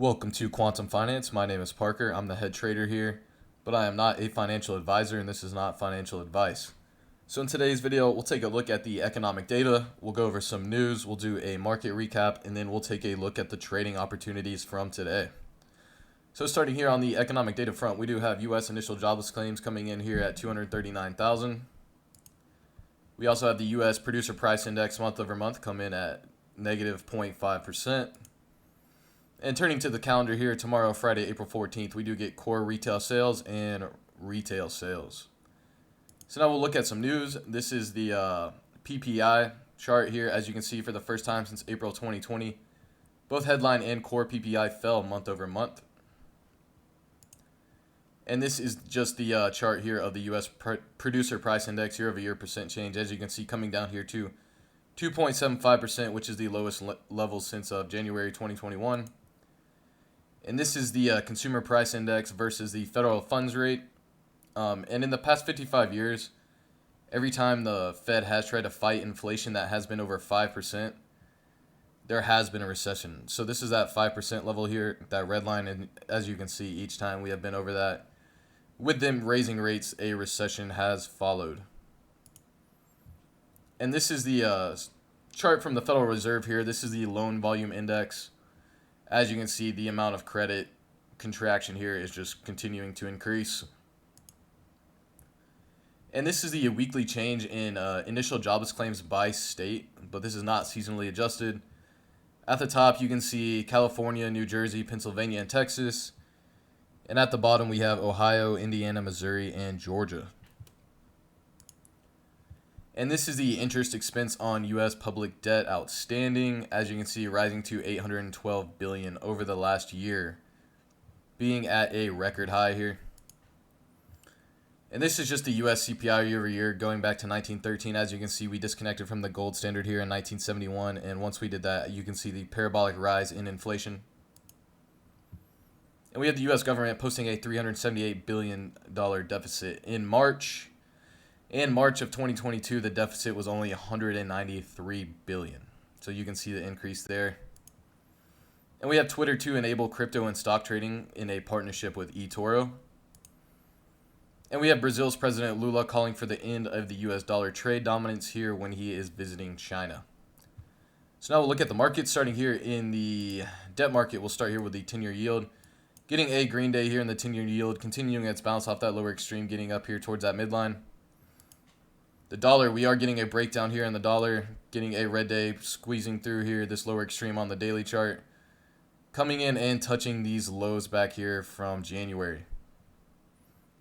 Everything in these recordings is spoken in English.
Welcome to Quantum Finance. My name is Parker. I'm the head trader here, but I am not a financial advisor and this is not financial advice. So in today's video, we'll take a look at the economic data, we'll go over some news, we'll do a market recap, and then we'll take a look at the trading opportunities from today. So starting here on the economic data front, we do have U.S. initial jobless claims coming in here at 239,000. We also have the U.S. producer price index month over month come in at negative 0.5%. And turning to the calendar here, tomorrow, Friday, April 14th, we do get core retail sales and retail sales. So now we'll look at some news. This is the PPI chart here. As you can see, for the first time since April 2020, both headline and core PPI fell month over month. And this is just the chart here of the U.S. producer price index year over year percent change. As you can see, coming down here to 2.75%, which is the lowest level since January 2021. And this is the consumer price index versus the federal funds rate. And in the past 55 years, every time the Fed has tried to fight inflation that has been over 5%, there has been a recession. So this is that 5% level here, that red line. And as you can see, each time we have been over that. With them raising rates, a recession has followed. And this is the chart from the Federal Reserve here. This is the loan volume index. As you can see, the amount of credit contraction here is just continuing to increase. And this is the weekly change in initial jobless claims by state, but this is not seasonally adjusted. At the top, you can see California, New Jersey, Pennsylvania, and Texas. And at the bottom, we have Ohio, Indiana, Missouri, and Georgia. And this is the interest expense on U.S. public debt outstanding, as you can see, rising to $812 billion over the last year, being at a record high here. And this is just the U.S. CPI year over year going back to 1913. As you can see, we disconnected from the gold standard here in 1971, and once we did that, you can see the parabolic rise in inflation. And we have the U.S. government posting a $378 billion deficit in March. In March of 2022, the deficit was only $193 billion. So you can see the increase there. And we have Twitter to enable crypto and stock trading in a partnership with eToro. And we have Brazil's President Lula calling for the end of the U.S. dollar trade dominance here when he is visiting China. So now we'll look at the market starting here in the debt market. We'll start here with the 10-year yield. Getting a green day here in the 10-year yield, continuing its bounce off that lower extreme, getting up here towards that midline. The dollar, we are getting a breakdown here in the dollar, getting a red day, squeezing through here, this lower extreme on the daily chart. Coming in and touching these lows back here from January.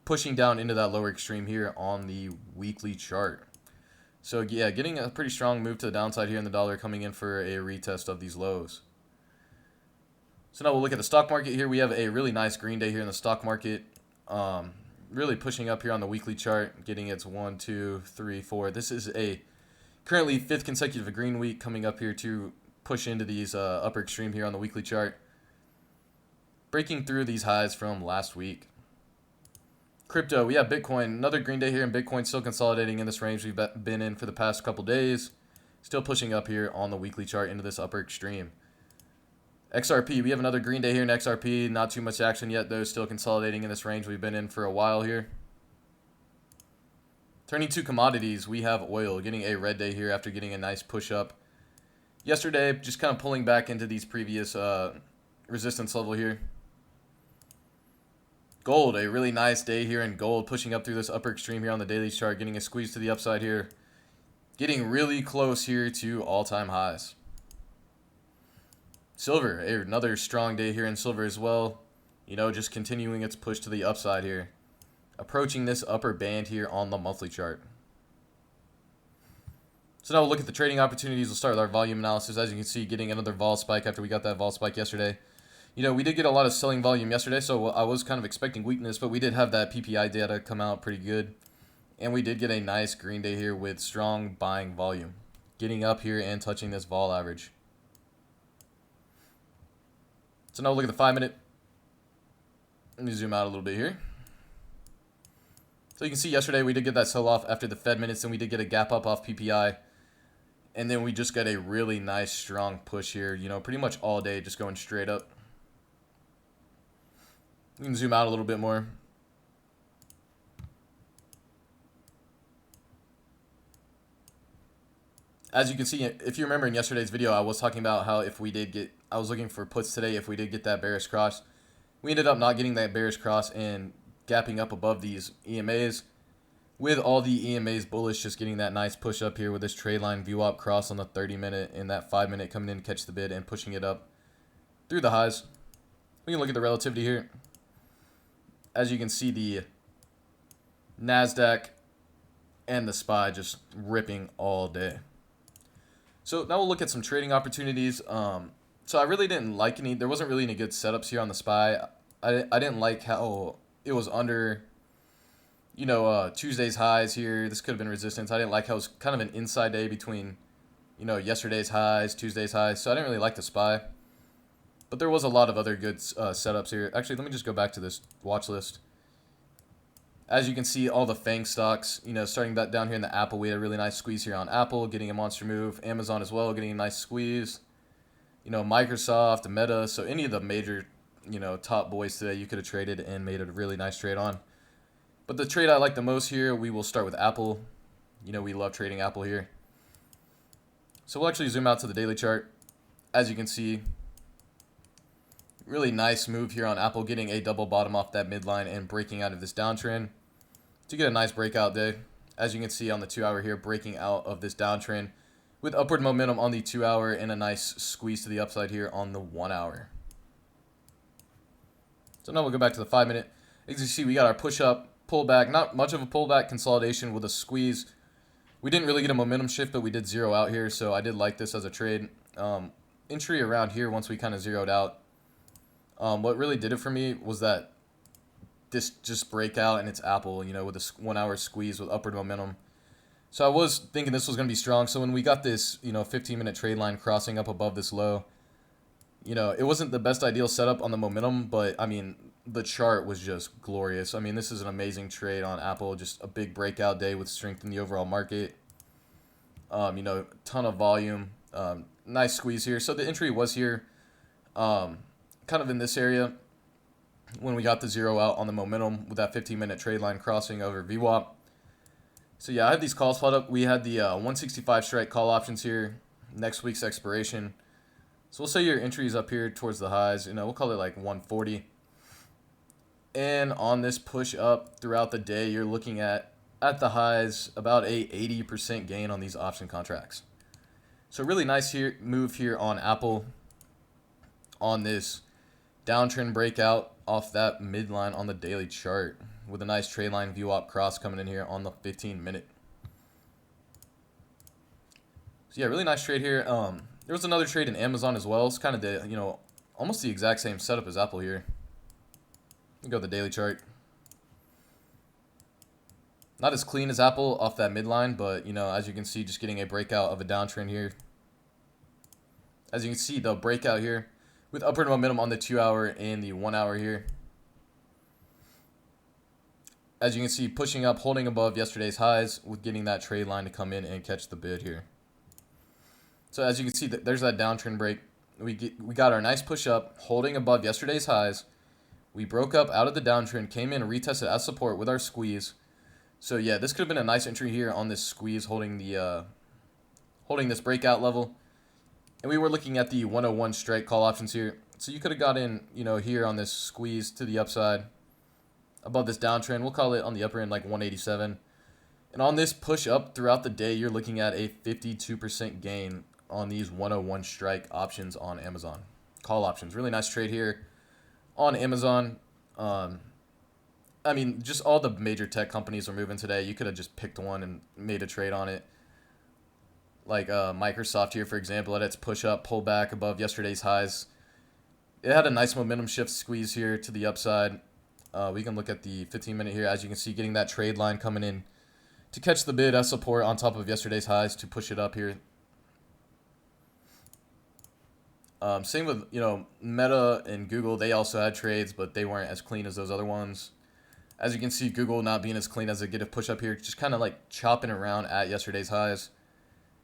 Pushing down into that lower extreme here on the weekly chart. So yeah, getting a pretty strong move to the downside here in the dollar, coming in for a retest of these lows. So now we'll look at the stock market here. We have a really nice green day here in the stock market. Really pushing up here on the weekly chart, getting its 1, 2, 3, 4. This is a currently 5th consecutive green week, coming up here to push into these upper extreme here on the weekly chart. Breaking through these highs from last week. Crypto, we have Bitcoin, another green day here, and Bitcoin still consolidating in this range we've been in for the past couple days. Still pushing up here on the weekly chart into this upper extreme. XRP, we have another green day here in XRP. Not too much action yet, though. Still consolidating in this range we've been in for a while here. Turning to commodities, we have oil getting a red day here after getting a nice push up yesterday. Just kind of pulling back into these previous resistance level here. Gold, a really nice day here in gold, pushing up through this upper extreme here on the daily chart, getting a squeeze to the upside here. Getting really close here to all-time highs. Silver, another strong day here in silver as well. You know, just continuing its push to the upside here. Approaching this upper band here on the monthly chart. So now we'll look at the trading opportunities. We'll start with our volume analysis. As you can see, getting another vol spike after we got that vol spike yesterday. You know, we did get a lot of selling volume yesterday, so I was kind of expecting weakness, but we did have that PPI data come out pretty good. And we did get a nice green day here with strong buying volume. Getting up here and touching this vol average. So now we'll look at the 5-minute. Let me zoom out a little bit here. So you can see yesterday we did get that sell-off after the Fed minutes, and we did get a gap up off PPI. And then we just got a really nice strong push here, you know, pretty much all day just going straight up. We can zoom out a little bit more. As you can see, if you remember in yesterday's video, I was talking about how if we did get, I was looking for puts today if we did get that bearish cross. We ended up not getting that bearish cross and gapping up above these EMAs. With all the EMAs bullish, just getting that nice push up here with this trade line VWAP cross on the 30-minute and that 5-minute coming in to catch the bid and pushing it up through the highs. We can look at the relativity here. As you can see, the NASDAQ and the SPY just ripping all day. So now we'll look at some trading opportunities. So I really didn't like any. There wasn't really any good setups here on the SPY. I didn't like how it was under, Tuesday's highs here. This could have been resistance. I didn't like how it was kind of an inside day between, yesterday's highs, Tuesday's highs. So I didn't really like the SPY. But there was a lot of other good setups here. Actually, let me just go back to this watch list. As you can see, all the FANG stocks, starting that down here in the Apple, we had a really nice squeeze here on Apple, getting a monster move. Amazon as well, getting a nice squeeze. Microsoft, Meta, so any of the major, top boys today you could have traded and made a really nice trade on. But the trade I like the most here, we will start with Apple. We love trading Apple here. So we'll actually zoom out to the daily chart. As you can see, really nice move here on Apple, getting a double bottom off that midline and breaking out of this downtrend to get a nice breakout day. As you can see on the 2-hour here, breaking out of this downtrend with upward momentum on the 2-hour and a nice squeeze to the upside here on the 1-hour. So now we'll go back to the 5-minute. As you see, we got our push up, pullback, not much of a pullback, consolidation with a squeeze. We didn't really get a momentum shift, but we did zero out here, so I did like this as a trade. Entry around here once we kind of zeroed out. What really did it for me was that this just breakout and it's Apple, with a 1-hour squeeze with upward momentum. So I was thinking this was going to be strong. So when we got this, 15-minute trade line crossing up above this low, it wasn't the best ideal setup on the momentum, but I mean, the chart was just glorious. I mean, this is an amazing trade on Apple, just a big breakout day with strength in the overall market. Ton of volume, nice squeeze here. So the entry was here, kind of in this area when we got the zero out on the momentum with that 15-minute trade line crossing over VWAP. So yeah, I had these calls followed up. We had the 165 strike call options here, next week's expiration. So we'll say your entry is up here towards the highs. We'll call it like 140. And on this push up throughout the day, you're looking at the highs about a 80% gain on these option contracts. So really nice move here on Apple on this downtrend breakout off that midline on the daily chart with a nice trade line VWAP cross coming in here on the 15-minute. So yeah, really nice trade here. There was another trade in Amazon as well. It's kind of the, almost the exact same setup as Apple here. Go to the daily chart. Not as clean as Apple off that midline, but, as you can see, just getting a breakout of a downtrend here. As you can see, the breakout here with upward momentum on the 2-hour and the 1-hour here. As you can see, pushing up, holding above yesterday's highs with getting that trade line to come in and catch the bid here. So as you can see, there's that downtrend break. We got our nice push up, holding above yesterday's highs. We broke up out of the downtrend, came in and retested as support with our squeeze. So yeah, this could have been a nice entry here on this squeeze, holding this breakout level. And we were looking at the 101 strike call options here. So you could have got in, here on this squeeze to the upside above this downtrend. We'll call it on the upper end like 187. And on this push up throughout the day, you're looking at a 52% gain on these 101 strike options on Amazon. Call options. Really nice trade here on Amazon. I mean, just all the major tech companies are moving today. You could have just picked one and made a trade on it. Like Microsoft here, for example, at its push up, pull back above yesterday's highs. It had a nice momentum shift squeeze here to the upside. We can look at the 15-minute here. As you can see, getting that trade line coming in to catch the bid as support on top of yesterday's highs to push it up here. Same with, Meta and Google. They also had trades, but they weren't as clean as those other ones. As you can see, Google not being as clean as a get a push up here, just kind of like chopping around at yesterday's highs.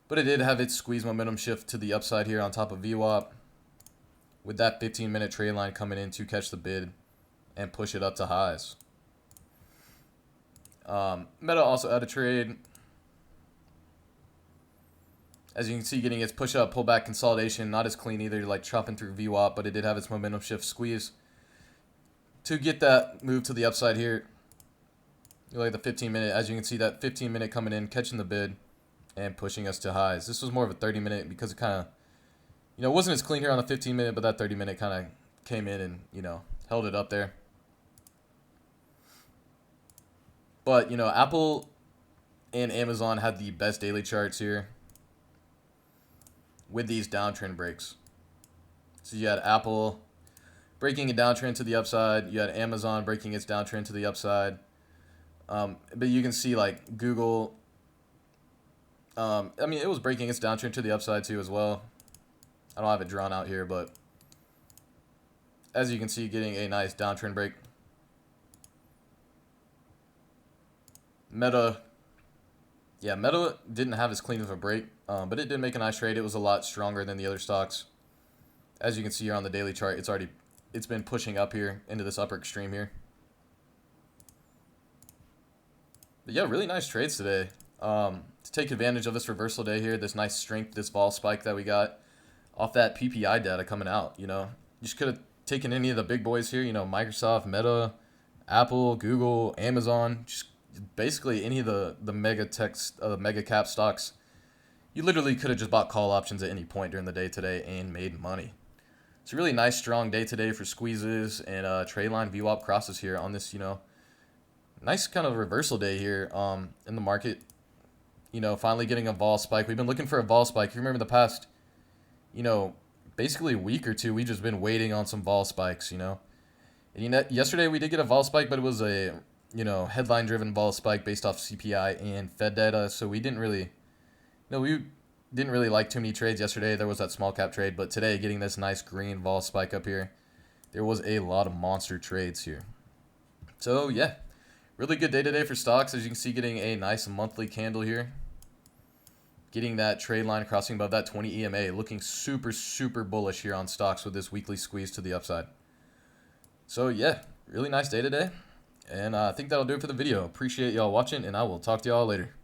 But it did have its squeeze momentum shift to the upside here on top of VWAP with that 15-minute trade line coming in to catch the bid and push it up to highs. Meta also had a trade. As you can see, getting its push up, pullback, consolidation, not as clean either, like chopping through VWAP, but it did have its momentum shift squeeze to get that move to the upside here. You like the 15-minute, as you can see, that 15-minute coming in, catching the bid, and pushing us to highs. This was more of a 30-minute because it kind of, it wasn't as clean here on the 15-minute, but that 30-minute kind of came in and, held it up there. But, Apple and Amazon had the best daily charts here with these downtrend breaks. So you had Apple breaking a downtrend to the upside. You had Amazon breaking its downtrend to the upside. But you can see, like, Google, it was breaking its downtrend to the upside too as well. I don't have it drawn out here, but as you can see, getting a nice downtrend break. Meta didn't have as clean of a break, but it did make a nice trade. It was a lot stronger than the other stocks. As you can see here on the daily chart, it's been pushing up here into this upper extreme here. But yeah, really nice trades today. To take advantage of this reversal day here, this nice strength, this vol spike that we got off that PPI data coming out. You just could have taken any of the big boys here. Microsoft, Meta, Apple, Google, Amazon, just basically any of the mega cap stocks. You literally could have just bought call options at any point during the day today and made money. It's a really nice strong day today for squeezes and trade line VWAP crosses here on this, nice kind of reversal day here in the market. Finally getting a vol spike. We've been looking for a vol spike. If you remember the past, basically a week or two, we've just been waiting on some vol spikes, And yesterday we did get a vol spike, but it was a headline-driven vol spike based off CPI and Fed data. So we didn't really like too many trades yesterday. There was that small cap trade, but today getting this nice green vol spike up here, there was a lot of monster trades here. So yeah, really good day today for stocks. As you can see, getting a nice monthly candle here. Getting that trade line crossing above that 20 EMA, looking super, super bullish here on stocks with this weekly squeeze to the upside. So yeah, really nice day today. And I think that'll do it for the video. Appreciate y'all watching, and I will talk to y'all later.